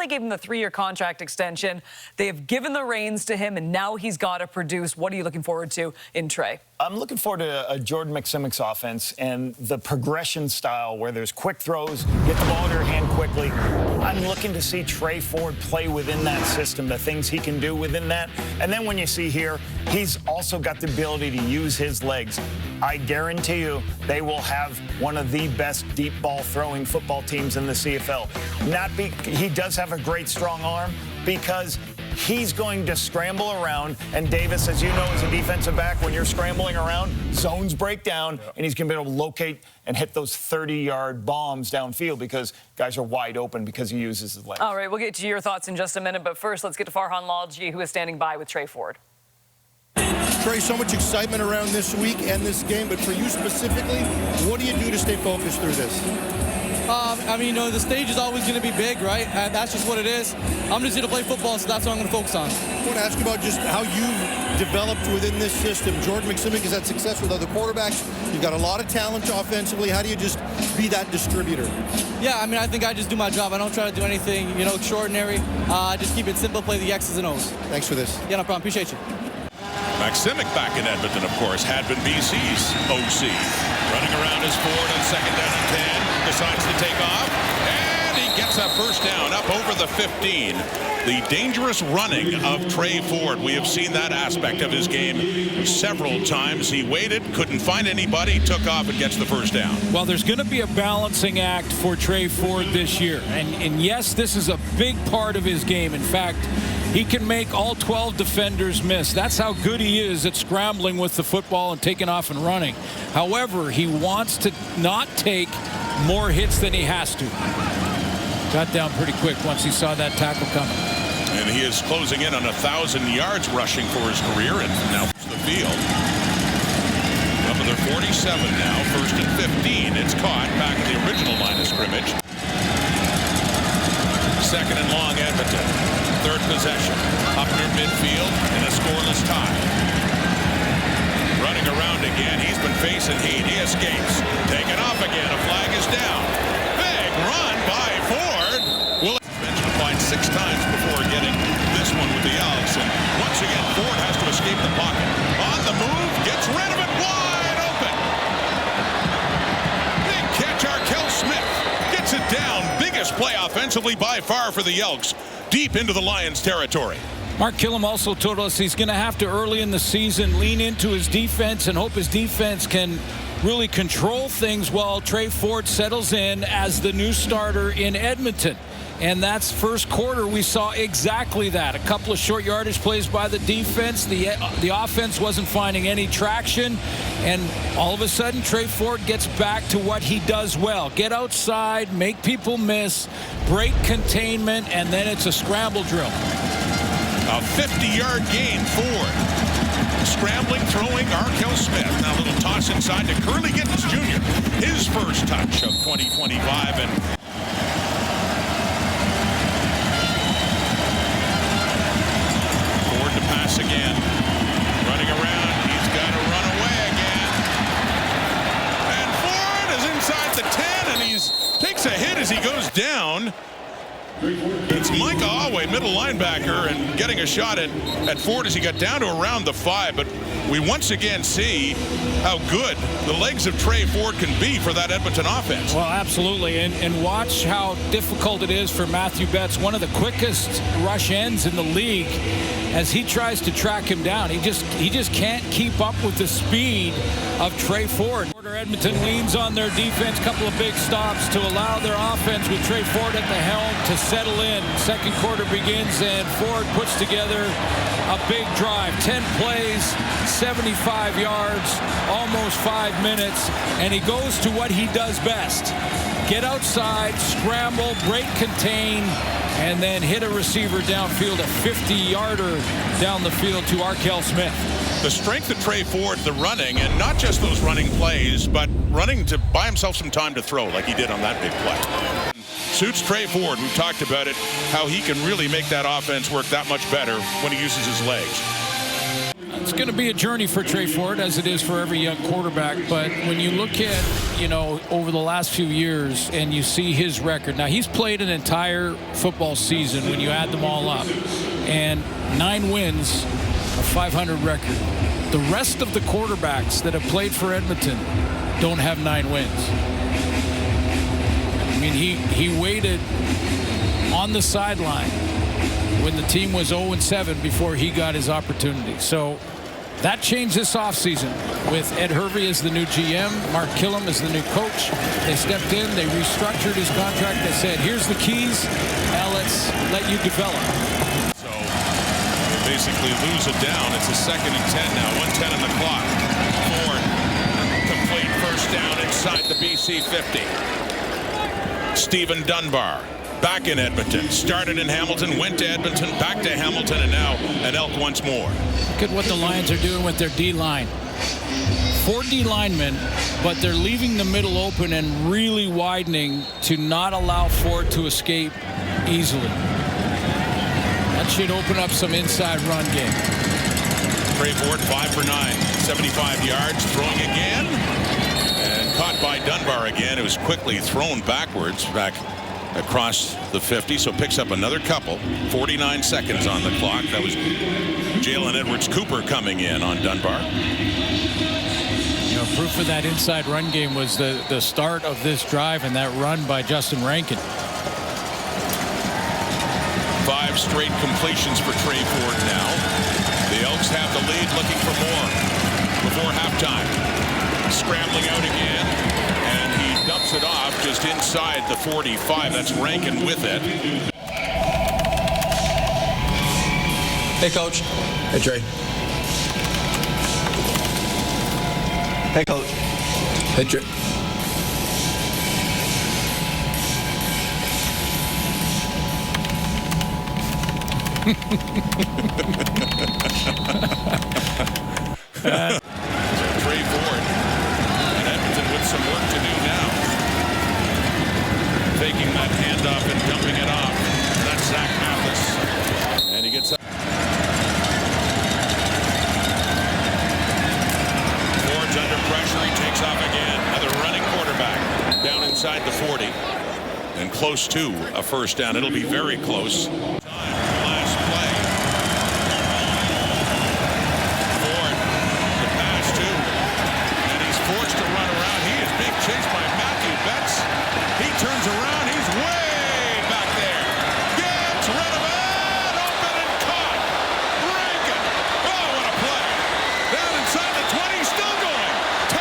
They gave him the 3-year contract extension. They have given the reins to him, and now he's got to produce. What are you looking forward to in Trey? I'm looking forward to a Jordan McSimick's offense and the progression style where there's quick throws, get the ball to your hand quickly. I'm looking to see Trey Ford play within that system, the things he can do within that. And then when you see here, he's also got the ability to use his legs. I guarantee you they will have one of the best deep ball throwing football teams in the CFL. He does have a great strong arm because he's going to scramble around, and Davis, as you know, as a defensive back, when you're scrambling around, zones break down, and he's going to be able to locate and hit those 30-yard bombs downfield because guys are wide open because he uses his legs. All right, we'll get to your thoughts in just a minute, but first, let's get to Farhan Lalji, who is standing by with Trey Ford. Trey, so much excitement around this week and this game, but for you specifically, what do you do to stay focused through this? I mean, the stage is always going to be big, right? That's just what it is. I'm just here to play football, so that's what I'm going to focus on. I want to ask you about just how you've developed within this system. Jordan McSimick has had success with other quarterbacks. You've got a lot of talent offensively. How do you just be that distributor? Yeah, I mean, I think I just do my job. I don't try to do anything, extraordinary. I just keep it simple, play the X's and O's. Thanks for this. Yeah, no problem. Appreciate you. McSimick back in Edmonton, of course, had been BC's OC. Running around his Ford on 2nd down and 10. Decides to take off. And he gets a first down up over the 15. The dangerous running of Trey Ford. We have seen that aspect of his game several times. He waited, couldn't find anybody, took off and gets the first down. Well, there's going to be a balancing act for Trey Ford this year. And yes, this is a big part of his game. In fact, he can make all 12 defenders miss. That's how good he is at scrambling with the football and taking off and running. However, he wants to not take more hits than he has to. Got down pretty quick once he saw that tackle coming. And he is closing in on 1,000 yards rushing for his career, and now the field. Up to their 47 now, 1st and 15. It's caught back at the original line of scrimmage. 2nd and long, Edmonton. 3rd possession. Up near midfield in a scoreless tie. Running around again. He's been facing heat. He escapes. Taken off again. A flag is down. Big run by Ford. Will mention applied 6 times before getting this one with the Elks. And once again, Ford has to escape the pocket. On the move. Gets rid of it. Wide open. Big catch. Arkel Smith gets it down. Biggest play offensively by far for the Elks. Deep into the Lions' territory. Mark Killam also told us he's going to have to, early in the season, lean into his defense and hope his defense can really control things while Trey Ford settles in as the new starter in Edmonton. And that's first quarter. We saw exactly that. A couple of short yardage plays by the defense. The offense wasn't finding any traction. And all of a sudden, Trey Ford gets back to what he does well. Get outside, make people miss, break containment, and then it's a scramble drill. A 50-yard gain, Ford. Scrambling, throwing, Arkel Smith. Now a little toss inside to Curly Gittens Jr. His first touch of 2025. And Ford to pass again. Running around. He's got to run away again. And Ford is inside the 10, and he takes a hit as he goes down. It's Micah Alway, middle linebacker, and getting a shot at Ford as he got down to around the 5. But we once again see how good the legs of Trey Ford can be for that Edmonton offense. Well, absolutely. And watch how difficult it is for Matthew Betts, one of the quickest rush ends in the league, as he tries to track him down. He just can't keep up with the speed of Trey Ford. Edmonton leans on their defense, couple of big stops to allow their offense with Trey Ford at the helm to settle in. Second quarter begins, and Ford puts together a big drive. 10 plays, 75 yards, almost 5 minutes, and he goes to what he does best. Get outside, scramble, break, contain, and then hit a receiver downfield, a 50-yarder down the field to Arkel Smith. The strength of Trey Ford, the running, and not just those running plays, but running to buy himself some time to throw like he did on that big play. Suits Trey Ford. We've talked about it, how he can really make that offense work that much better when he uses his legs. it's going to be a journey for Trey Ford, as it is for every young quarterback. But when you look at, over the last few years and you see his record, now he's played an entire football season when you add them all up, and 9 wins, a 500 record. The rest of the quarterbacks that have played for Edmonton don't have 9 wins. I mean, he waited on the sideline when the team was 0-7 before he got his opportunity. So that changed this offseason with Ed Hervey as the new GM, Mark Killam as the new coach. They stepped in, they restructured his contract. They said, here's the keys, now let's let you develop. So they basically lose it down. It's a 2nd and 10 now, 1:10 on the clock. Ford, complete first down inside the BC 50. Stephen Dunbar. Back in Edmonton, started in Hamilton, went to Edmonton, back to Hamilton, and now an Elk once more. Look at what the Lions are doing with their D-line. 4 D linemen, but they're leaving the middle open and really widening to not allow Ford to escape easily. That should open up some inside run game. Trey Ford, 5 for 9, 75 yards, throwing again, and caught by Dunbar again. It was quickly thrown backwards, back across the 50, so picks up another couple. 49 seconds on the clock. That was Jalen Edwards-Cooper coming in on Dunbar. Proof of that inside run game was the start of this drive and that run by Justin Rankin. 5 straight completions for Trey Ford now. The Elks have the lead, looking for more before halftime. Scrambling out again, and he dumps it off just inside the 45. That's Rankin with it. Hey, Coach. Hey, Trey. Hey, Coach. Hey, Trey. Trey Ford and Edmonton with some work to do now. Taking that handoff and dumping it off. That's Zach Mathis. And he gets up. Ford's under pressure. He takes off again. Another running quarterback down inside the 40. And close to a first down. It'll be very close. Last play. Ford, the pass too. And he's forced to run around. He is being chased by Matthew Betts. He turns around. He's way back there. Gets rid of it. Open and caught. Rankin. Oh, what a play. Down inside the 20. Still going. 10,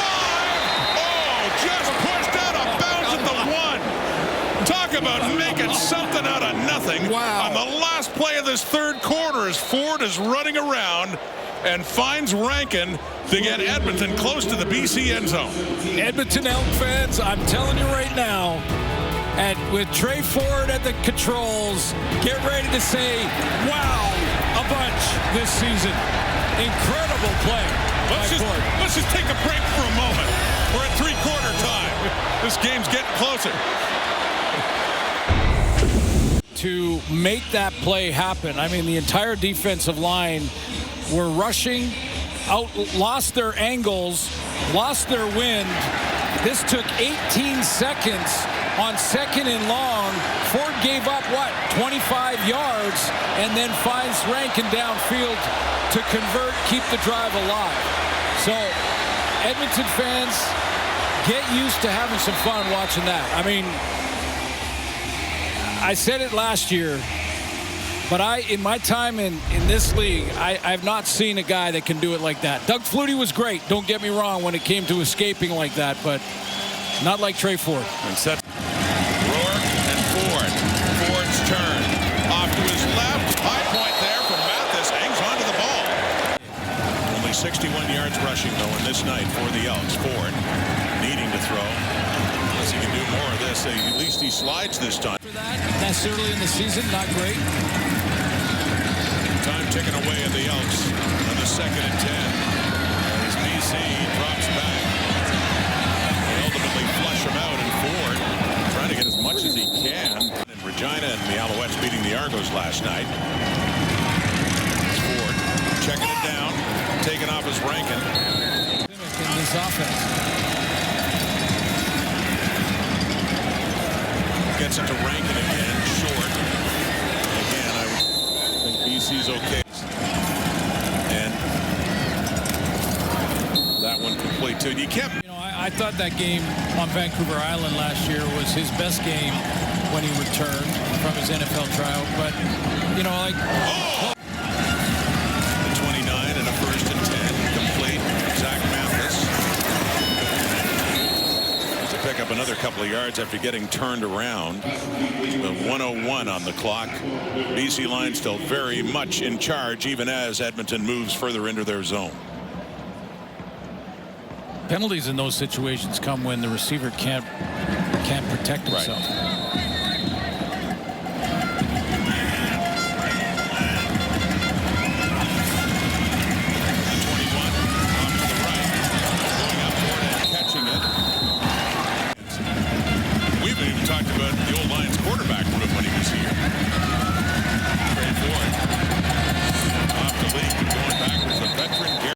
5. Oh, just pushed out of bounds at the 1. Talk about making something out of nothing. Wow. On the last play of this third quarter, as Ford is running around and finds Rankin to get Edmonton close to the BC end zone. Edmonton Elk fans, I'm telling you right now, and with Trey Ford at the controls, get ready to say, wow, a bunch this season. Incredible play by Ford. Let's just take a break for a moment. We're at 3-quarter time. This game's getting closer. To make that play happen, I mean, the entire defensive line were rushing, lost their angles, lost their wind. This took 18 seconds on 2nd and long. Ford gave up, 25 yards, and then finds Rankin downfield to convert, keep the drive alive. So, Edmonton fans, get used to having some fun watching that. I mean, I said it last year, but in my time in this league, I've not seen a guy that can do it like that. Doug Flutie was great, don't get me wrong, when it came to escaping like that, but not like Trey Ford. And sets Rourke and Ford. Ford's turn. Off to his left. High point there from Mathis. Hangs onto the ball. Only 61 yards rushing, though, in this night for the Elks. Ford needing to throw. Unless he can do more of this, at least he slides this time. For that's early in the season, not great. Time ticking away at the Elks on the 2nd and 10. As BC drops back. They ultimately flush him out, and Ford trying to get as much as he can. And Regina and the Alouettes beating the Argos last night. It's Ford. checking it down, taking off his Rankin. In this offense. Gets it to Rankin again, short. Again, I think BC's okay. And that one complete too. You kept. You know, I thought that game on Vancouver Island last year was his best game when he returned from his NFL trial. But, you know, like... Oh! The 29 and a 1st and 10 complete. Zach Mathis to pick up another couple of yards after getting turned around. The 1:01 on the clock. BC Lions still very much in charge, even as Edmonton moves further into their zone. Penalties in those situations come when the receiver can't protect himself. Right.